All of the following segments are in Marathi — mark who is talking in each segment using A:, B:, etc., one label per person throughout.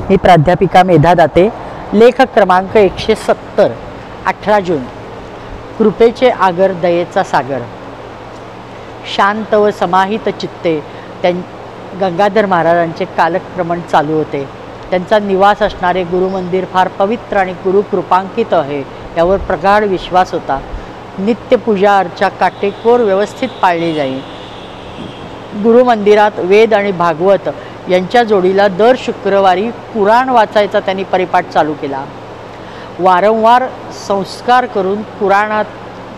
A: मी प्राध्यापिका मेधा दाते, लेख क्रमांक 170, 18 जून. कृपेचे आगर दयेचा सागर. शांत व समाहित चित्ते गंगाधर महाराजांचे कालक्रमण चालू होते. त्यांचा निवास असणारे गुरुमंदिर फार पवित्र आणि गुरुकृपांकित आहे यावर प्रगाढ विश्वास होता. नित्य पूजा अर्चा काटेकोर व्यवस्थित पाळली जाई. गुरुमंदिरात वेद आणि भागवत यांच्या जोडीला दर शुक्रवारी कुराण वाचायचा त्यांनी परिपाठ चालू केला. वारंवार संस्कार करून कुराणात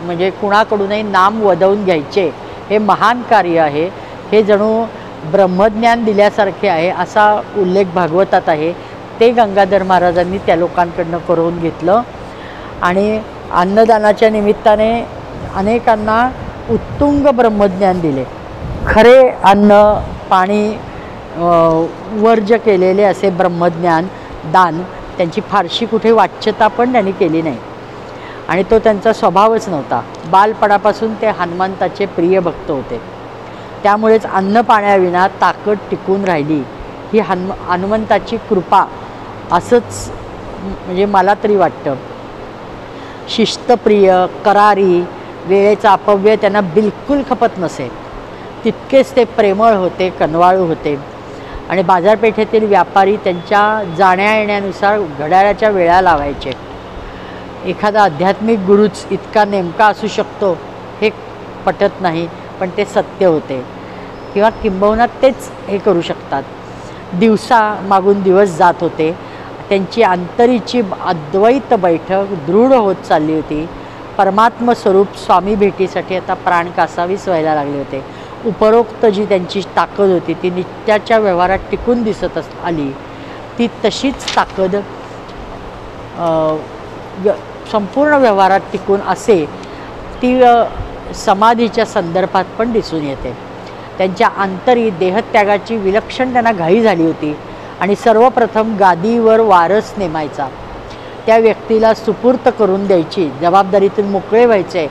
A: म्हणजे कुणाकडूनही नाम वदवून घ्यायचे हे महान कार्य आहे. हे जणू ब्रह्मज्ञान दिल्यासारखे आहे असा उल्लेख भागवतात आहे. ते गंगाधर महाराजांनी त्या लोकांकडनं करून घेतलं आणि अन्नदानाच्या निमित्ताने अनेकांना उत्तुंग ब्रह्मज्ञान दिले. खरे अन्न पाणी वर्ज्य केलेले असे ब्रह्मज्ञान दान त्यांची फारशी कुठे वाच्यता पण त्यांनी केली नाही आणि तो त्यांचा स्वभावच नव्हता. बालपणापासून ते हनुमंताचे प्रिय भक्त होते. त्यामुळेच अन्न पाण्याविना ताकद टिकून राहिली ही हनुमंताची कृपा असंच म्हणजे मला तरी वाटतं. शिस्तप्रिय करारी वेळेचा अपव्यय त्यांना बिलकुल खपत नसे. तितकेच ते प्रेमळ होते, कनवाळू होते आणि बाजारपेठेतील व्यापारी त्यांच्या जाण्या येण्यानुसार घड्याळाच्या वेळा लावायचे. एखादा आध्यात्मिक गुरुच इतका नेमका असू शकतो हे पटत नाही, पण ते सत्य होते किंवा किंबहुना तेच हे करू शकतात. दिवसा मागून दिवस जात होते. त्यांची अंतरीची अद्वैत बैठक दृढ होत चालली होती. परमात्म स्वरूप स्वामी भेटीसाठी आता प्राण कासावीस व्हायला लागले होते. उपरोक्त जी त्यांची ताकद होती ती नित्याच्या व्यवहारात टिकून दिसत आली. ती तशीच ताकद संपूर्ण व्यवहारात टिकून असे ती समाधीच्या संदर्भात पण दिसून येते. त्यांच्या अंतरी देहत्यागाची विलक्षण त्यांना घाई झाली होती आणि सर्वप्रथम गादीवर वारस नेमायचा. त्या व्यक्तीला सुपूर्त करून द्यायची जबाबदारीतून मोकळे व्हायचे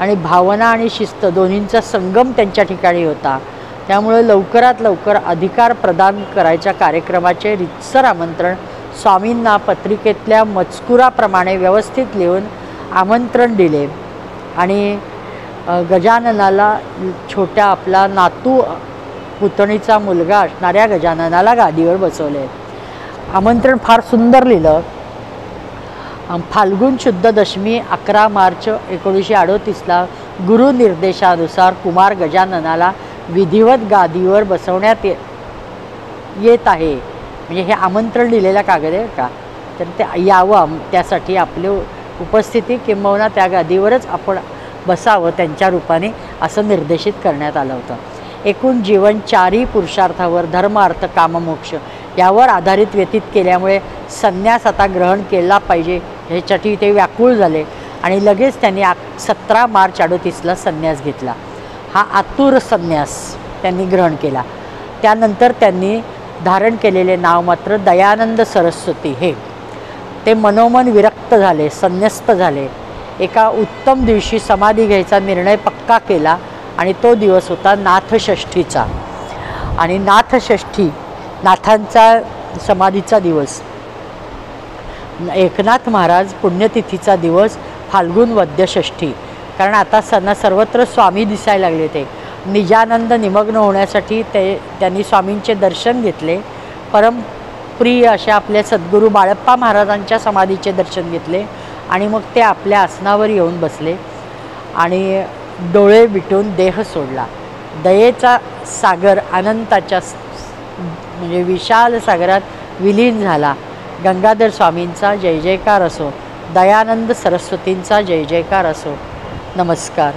A: आणि भावना आणि शिस्त दोन्हींचा संगम त्यांच्या ठिकाणी होता. त्यामुळे लवकरात लवकर अधिकार प्रदान करायच्या कार्यक्रमाचे रितसर आमंत्रण स्वामींना पत्रिकेतल्या मजकुराप्रमाणे व्यवस्थित लिहून आमंत्रण दिले आणि गजाननाला छोट्या आपला नातू पुतणीचा मुलगा असणाऱ्या गजाननाला गादीवर बसवले. आमंत्रण फार सुंदर लिहिलं. फाल्गुन शुद्ध दशमी 11 मार्च 1938ला गुरुनिर्देशानुसार कुमार गजाननाला विधिवत गादीवर बसवण्यात येत आहे. म्हणजे हे आमंत्रण लिहिलेला कागद आहे का, तर ते यावं त्यासाठी आपली उपस्थिती किंबहुना त्या गादीवरच आपण बसावं त्यांच्या रूपाने असं निर्देशित करण्यात आलं होतं. एकूण जीवन 4ही पुरुषार्थावर धर्म अर्थ काममोक्ष यावर आधारित व्यतीत केल्यामुळे संन्यास आता ग्रहण केला पाहिजे ह्यासाठी ते व्याकुळ झाले आणि लगेच त्यांनी 17 मार्च 38ला संन्यास घेतला. हा आतुर संन्यास त्यांनी ग्रहण केला. त्यानंतर त्यांनी धारण केलेले नाव मात्र दयानंद सरस्वती हे. ते मनोमन विरक्त झाले, संन्यस्त झाले. एका उत्तम दिवशी समाधी घ्यायचा निर्णय पक्का केला आणि तो दिवस होता नाथषष्ठीचा. आणि नाथषष्ठी नाथांचा समाधीचा दिवस. एकनाथ महाराज पुण्यतिथीचा दिवस फाल्गुन वद्य षष्ठी. कारण आता सर्वत्र स्वामी दिसायला लागले होते. निजानंद निमग्न होण्यासाठी त्यांनी स्वामींचे दर्शन घेतले. परमप्रिय अशा आपल्या सद्गुरू बाळप्पा महाराजांच्या समाधीचे दर्शन घेतले आणि मग ते आपल्या आसनावर येऊन बसले आणि डोळे मिटून देह सोडला. दयेचा सागर अनंताच्या म्हणजे विशाल सागरात विलीन झाला. गंगाधर स्वामींचा जय जयकार असो. दयानंद सरस्वतींचा जय जयकार असो. नमस्कार.